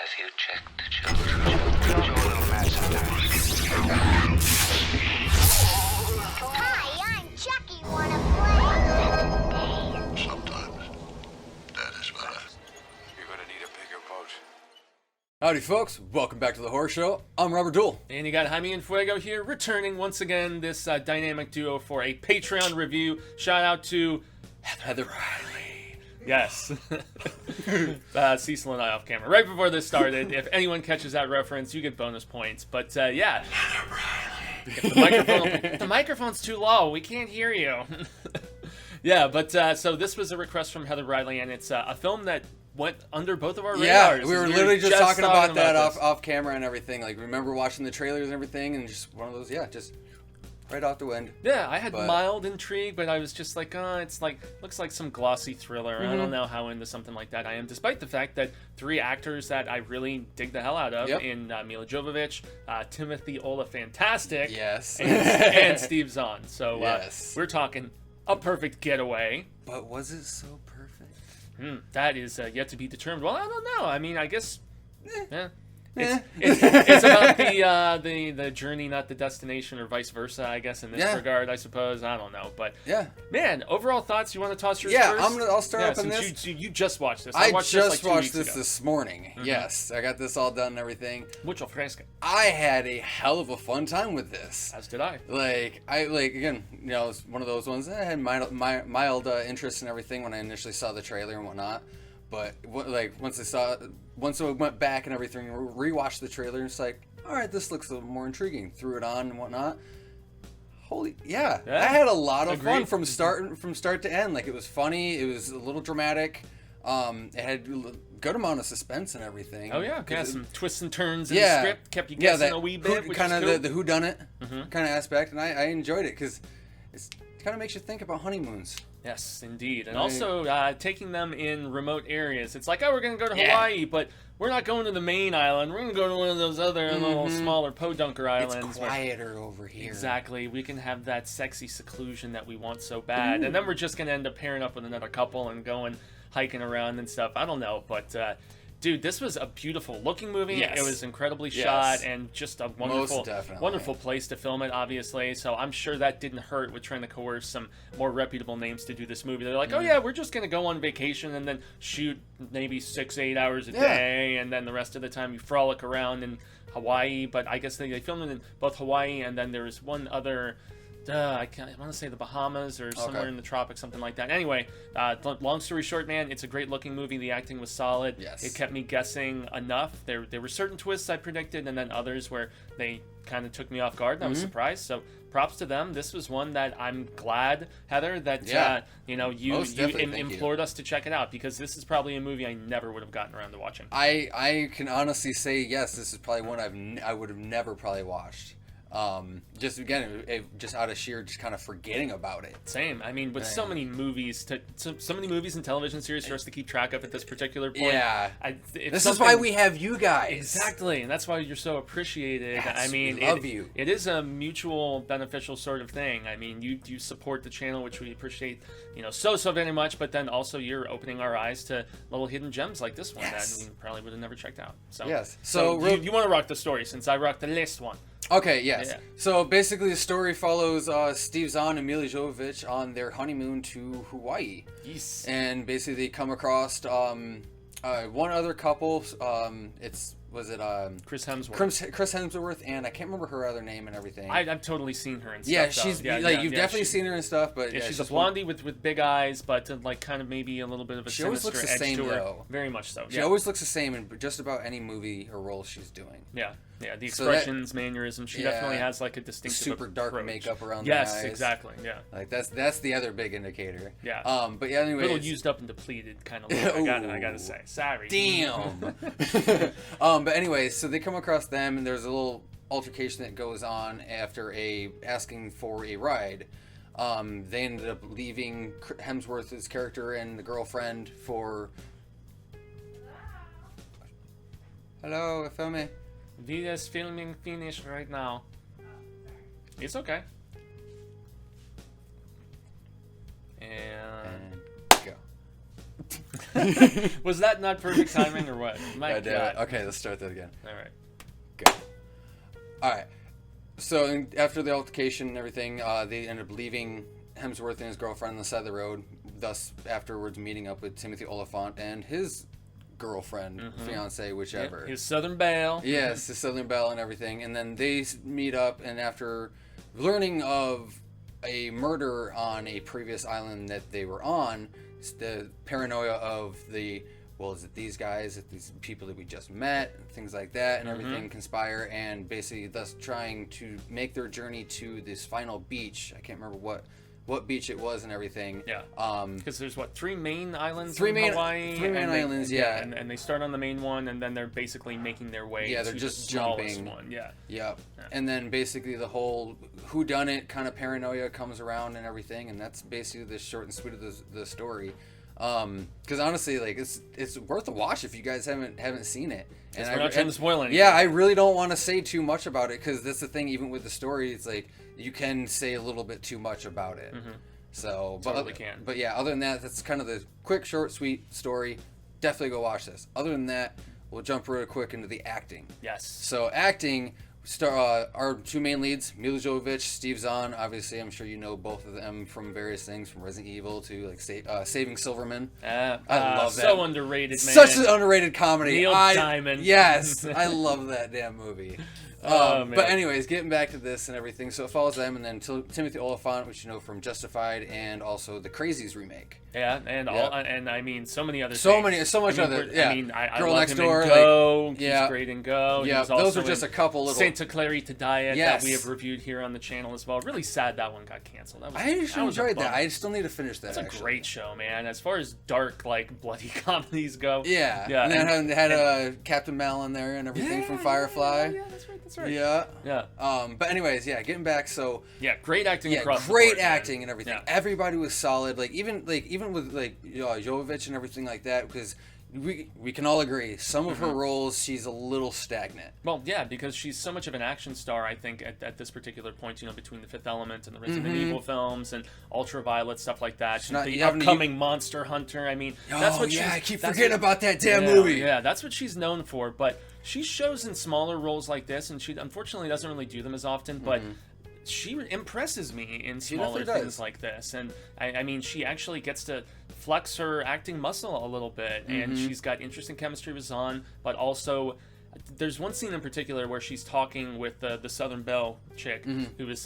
Have you checked the children? You're a little mad sometimes. Hi, I'm Chucky. Wanna play? Sometimes. That is better. You're gonna need a bigger boat. Howdy folks, welcome back to the Horror Show. I'm Robert Duell. And you got Jaime and Fuego here, returning once again, this dynamic duo for a Patreon review. Shout out to Heather Riley. Yes. Cecil and I off camera. Right before this started, if anyone catches that reference, you get bonus points. But yeah. Heather Riley. If the microphone's too low, we can't hear you. Yeah, but so this was a request from Heather Riley, and it's a film that went under both of our radars. Yeah, we were literally just talking about that this. off camera and everything. Like, remember watching the trailers and everything, and just one of those, just right off the wind. Yeah, I had mild intrigue, but I was just like, it's like, looks like some glossy thriller. I don't know how into something like that I am, despite the fact that three actors that I really dig the hell out of in Mila Jovovich, Timothy Olyphant-tastic, Yes. and Steve Zahn. So Yes. we're talking A Perfect Getaway. But was it so perfect? That is yet to be determined. Well, I don't know. I mean, I guess... It's about the journey, not the destination, or vice versa, I guess, in this regard, I suppose. I don't know. But, man, overall thoughts? You want to toss yours first? I'll start up on this. You just watched this. I watched just watched this this morning. Yes, I got this all done and everything. Mucho fresca. I had a hell of a fun time with this. As did I. Again, it's one of those ones. I had mild interest in everything when I initially saw the trailer and whatnot. But once I went back and everything, rewatched the trailer, and it's like, all right, this looks a little more intriguing. Threw it on and whatnot. I had a lot of fun from start to end. Like, it was funny, it was a little dramatic. It had a good amount of suspense and everything. Oh yeah, some twists and turns in the script, kept you guessing a wee bit, which kind of cool. the whodunit kind of aspect, and I enjoyed it because it kind of makes you think about honeymoons. Yes, indeed. And also taking them in remote areas. It's like, we're going to go to Hawaii, but we're not going to the main island. We're going to go to one of those other little smaller podunker islands. It's quieter over here. Exactly. We can have that sexy seclusion that we want so bad. And then we're just going to end up pairing up with another couple and going hiking around and stuff. I don't know, but... dude, this was a beautiful looking movie. Yes. It was incredibly shot and just a wonderful place to film it, obviously. So I'm sure that didn't hurt with trying to coerce some more reputable names to do this movie. They're like, oh yeah, we're just going to go on vacation and then shoot maybe 6-8 hours a day. And then the rest of the time you frolic around in Hawaii. But I guess they filmed it in both Hawaii and then there was one other... I want to say the Bahamas or somewhere in the tropics, something like that. Anyway, long story short, man, it's a great-looking movie. The acting was solid. Yes. It kept me guessing enough. There were certain twists I predicted, and then others where they kind of took me off guard, and I was surprised. So props to them. This was one that I'm glad, Heather, that you implored us to check it out, because this is probably a movie I never would have gotten around to watching. I can honestly say, yes, this is probably one I would have never probably watched. Just out of sheer just kind of forgetting about it. Same. I mean, with so many movies so many movies and television series for us to keep track of at this particular point. Yeah. This is why we have you guys. Exactly, and that's why you're so appreciated. Yes, I mean, we love you. It is a mutual beneficial sort of thing. I mean, you support the channel, which we appreciate, so very much. But then also you're opening our eyes to little hidden gems like this one that we probably would have never checked out. So yes. So you want to rock the story since I rocked the last one. Okay, yes. Yeah. So basically the story follows Steve Zahn and Mila Jovovich on their honeymoon to Hawaii. Yes. And basically they come across one other couple. Chris Hemsworth. Chris Hemsworth, and I can't remember her other name and everything. I've totally seen her and stuff. Yeah, she's you've definitely seen her and stuff, but she's a blondie with big eyes, but kind of maybe a little bit of a sinister looks the edge same, to her. though. Very much so. She always looks the same in just about any movie or role she's doing. Yeah. The expressions, mannerisms. She definitely has like a distinctive super dark approach. Makeup around the eyes. Yes, exactly. Yeah. Like that's the other big indicator. Yeah. But yeah, anyway. A little used up and depleted kind of look. I gotta say. Sorry. Damn. But anyway, so they come across them, and there's a little altercation that goes on after asking for a ride. They ended up leaving Hemsworth's character and the girlfriend for. Hello, film me. Video's filming finished right now. It's okay. And go. Was that not perfect timing or what? My God. Okay, let's start that again. All right. Go. All right. So after the altercation and everything, they end up leaving Hemsworth and his girlfriend on the side of the road, thus afterwards meeting up with Timothy Olyphant and his girlfriend, fiance, whichever. His Southern Belle. Yes, his Southern Belle and everything. And then they meet up, and after learning of a murder on a previous island that they were on, the paranoia of is it these guys, is it these people that we just met, things like that, and everything conspire, and basically thus trying to make their journey to this final beach. I can't remember what beach it was and everything. Yeah. Because there's 3 main islands in Hawaii. 3 main islands, yeah. And they start on the main one, and then they're basically making their way they're to just the smallest jumping. one. Yeah. Yep. And then basically the whole whodunit kind of paranoia comes around and everything, and that's basically the short and sweet of the story. Because honestly, like it's worth a watch if you guys haven't seen it. And we're not trying to spoil anything. Yeah, I really don't want to say too much about it because that's the thing. Even with the story, it's like you can say a little bit too much about it. So, totally can. But yeah, other than that, that's kind of the quick, short, sweet story. Definitely go watch this. Other than that, we'll jump real quick into the acting. Yes. So acting. Our 2 main leads, Milla Jovovich, Steve Zahn. Obviously, I'm sure you know both of them from various things, from Resident Evil to like Saving Silverman. I love that. So underrated, man. Such an underrated comedy. Neil Diamond. Yes, I love that damn movie. But anyways, getting back to this and everything. So it follows them, and then Timothy Olyphant, which you know from Justified, and also the Crazies remake. Yeah, and and I mean so many other. So things. much other. Yeah. I mean, I Girl love Next him Door. in Go. Like, He's great in Go. Yeah, those are just a couple little. Santa Clarita Diet Yes. that we have reviewed here on the channel as well. Really sad that one got canceled. I actually enjoyed that. I still need to finish that. It's a great show, man. As far as dark, like bloody comedies go. Yeah. Yeah. And then had Captain Mal in there and everything from Firefly. Yeah, that's right. That's right. Yeah. Yeah. But anyways, yeah, getting back. So yeah, great acting across the great board, acting man. and everything. Yeah. Everybody was solid. Even with Jovovich and everything like that, because we can all agree some of her roles she's a little stagnant. Well, yeah, because she's so much of an action star. I think at this particular point, between the Fifth Element and the Resident Evil films and Ultraviolet stuff like that, the upcoming Monster Hunter. I mean, that's what. I keep forgetting about that damn movie. Yeah, that's what she's known for. But she shows in smaller roles like this, and she unfortunately doesn't really do them as often. But she impresses me in smaller things like this, and I mean, she actually gets to flex her acting muscle a little bit, and she's got interesting chemistry with Zahn, but also there's one scene in particular where she's talking with the Southern Belle chick, who is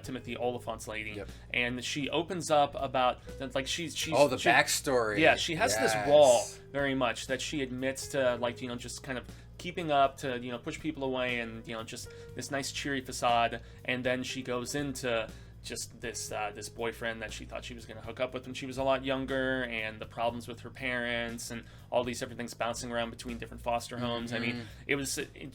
Timothy Olyphant's lady, and she opens up about she's the backstory. Yeah, she has this wall very much that she admits to, just kind of keeping up to push people away, and just this nice cheery facade, and then she goes into just this boyfriend that she thought she was going to hook up with when she was a lot younger, and the problems with her parents, and all these different things bouncing around between different foster homes. I mean,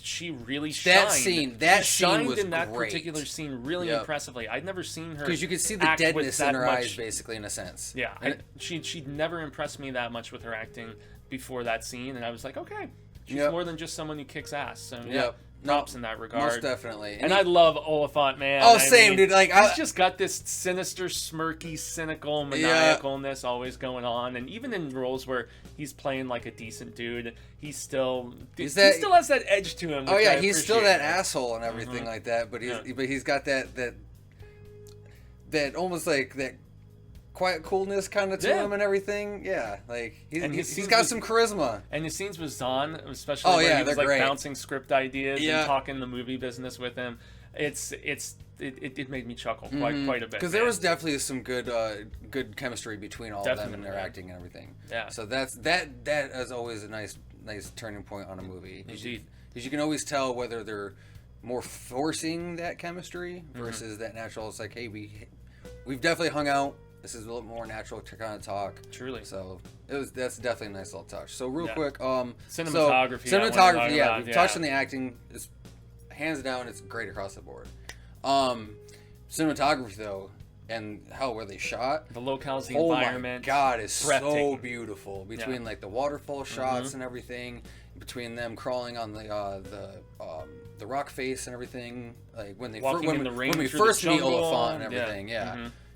she really shined. That she shined scene was in that great. Particular scene really impressively. I'd never seen her because you could see the deadness in her eyes, basically, in a sense. Yeah, she'd never impressed me that much with her acting before that scene, and I was like, okay, she's more than just someone who kicks ass. So props in that regard. Most definitely. And I love Olyphant, man. Oh, same, dude. Like, he's just got this sinister, smirky, cynical, maniacalness always going on. And even in roles where he's playing like a decent dude, he still has that edge to him. Oh yeah, he's still that asshole and everything like that. But he's got that almost like that quiet coolness kind of to him and everything. Yeah, like he's got some charisma. And his scenes with Zahn, especially when he was like great. Bouncing script ideas and talking the movie business with him, it made me chuckle quite a bit. Because there was definitely some good chemistry between all of them and their acting and everything. Yeah. So that is always a nice turning point on a movie. Indeed. Because you can always tell whether they're more forcing that chemistry versus that natural. It's like, hey, we've definitely hung out. This is a little more natural to kind of talk. Truly. So that's definitely a nice little touch. So real quick, cinematography. We've touched on the acting. It's hands down, it's great across the board. Cinematography though, and where they shot, the locales, the environment. Oh my God, it's so beautiful. Between like the waterfall shots and everything, between them crawling on the rock face and everything, like when we first meet Oliphant and everything.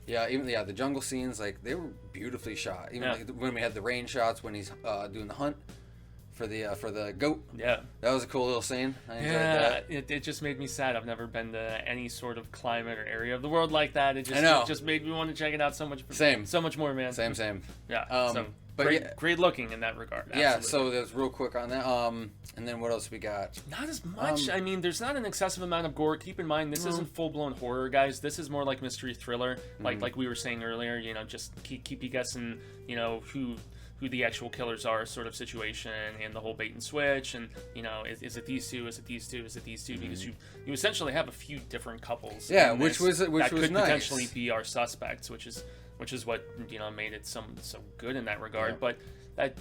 Yeah, even the jungle scenes, like they were beautifully shot. Even like, when we had the rain shots when he's doing the hunt for the goat. Yeah, that was a cool little scene. I enjoyed that. It just made me sad. I've never been to any sort of climate or area of the world like that. It just made me want to check it out so much. So much more, man. Same. Yeah. But great looking in that regard. Absolutely. Yeah. So there's real quick on that. And then what else we got? Not as much. I mean, there's not an excessive amount of gore. Keep in mind, this isn't full blown horror, guys. This is more like mystery thriller, like we were saying earlier. You know, just keep you guessing. You know who the actual killers are, sort of situation, and the whole bait and switch, and you know, is it these two? Is it these two? Is it these two? Because you essentially have a few different couples. Yeah, which was that could nice. Potentially be our suspects, which is what made it so good in that regard. Yeah. But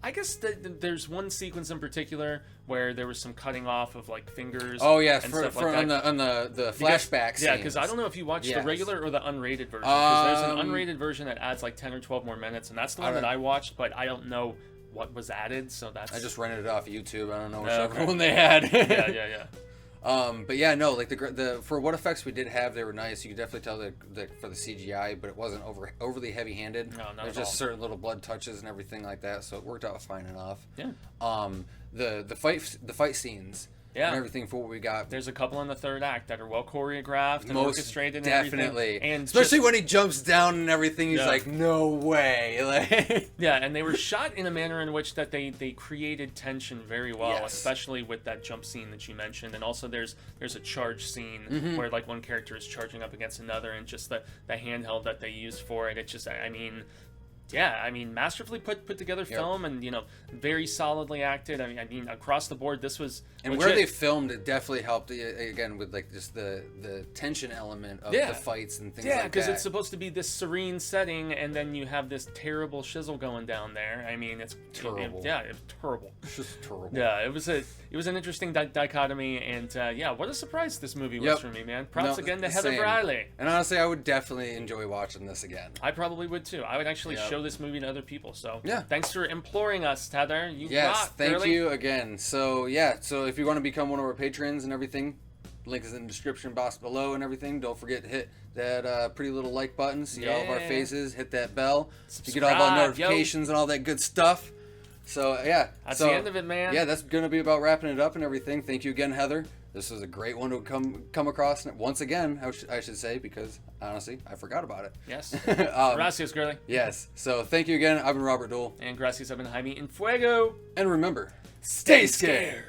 I guess there's one sequence in particular where there was some cutting off of like fingers. Oh yeah, and for stuff like that. on the flashback scenes. Yeah, because I don't know if you watched the regular or the unrated version. Because there's an unrated version that adds like 10 or 12 more minutes, and that's the one that I watched. But I don't know what was added, so that's. I just rented it off YouTube. I don't know whichever one they had. Yeah. But yeah, no, like the for what effects we did have, they were nice. You could definitely tell for the CGI, but it wasn't overly heavy-handed. No, not There's just certain little blood touches and everything like that, so it worked out fine enough. Yeah. The fight scenes. Yeah. And everything for what we got. There's a couple in the third act that are well choreographed and orchestrated and definitely. everything. And especially when he jumps down and everything, he's like, no way. Like yeah, and they were shot in a manner in which that they created tension very well, Yes. especially with that jump scene that you mentioned. And also there's a charge scene where like one character is charging up against another, and just the handheld that they use for it. It just, I mean, masterfully put together film, and very solidly acted. I mean, across the board, this was. And legit. where they filmed, it definitely helped again with like just the tension element of the fights and things like that. Yeah, because it's supposed to be this serene setting, and then you have this terrible shizzle going down there. I mean, it's terrible. It's terrible. It's just terrible. Yeah, it was an interesting dichotomy, and what a surprise this movie was for me, man. Props again to Heather Briley. And honestly, I would definitely enjoy watching this again. I probably would too. I would actually show this movie to other people. So thanks for imploring us, Heather. You rock, thank really. you again. So so if you want to become one of our patrons and everything, link is in the description box below and everything. Don't forget to hit that pretty little like button, see all of our faces, hit that bell, to get all of our notifications and all that good stuff. So that's the end of it, man. Yeah, that's gonna be about wrapping it up and everything. Thank you again, Heather. This was a great one to come across once again, I should say, because honestly, I forgot about it. Yes. Gracias, girly. Yes. So thank you again. I've been Robert Duell. And gracias, I've been Jaime in Fuego. And remember, stay scared.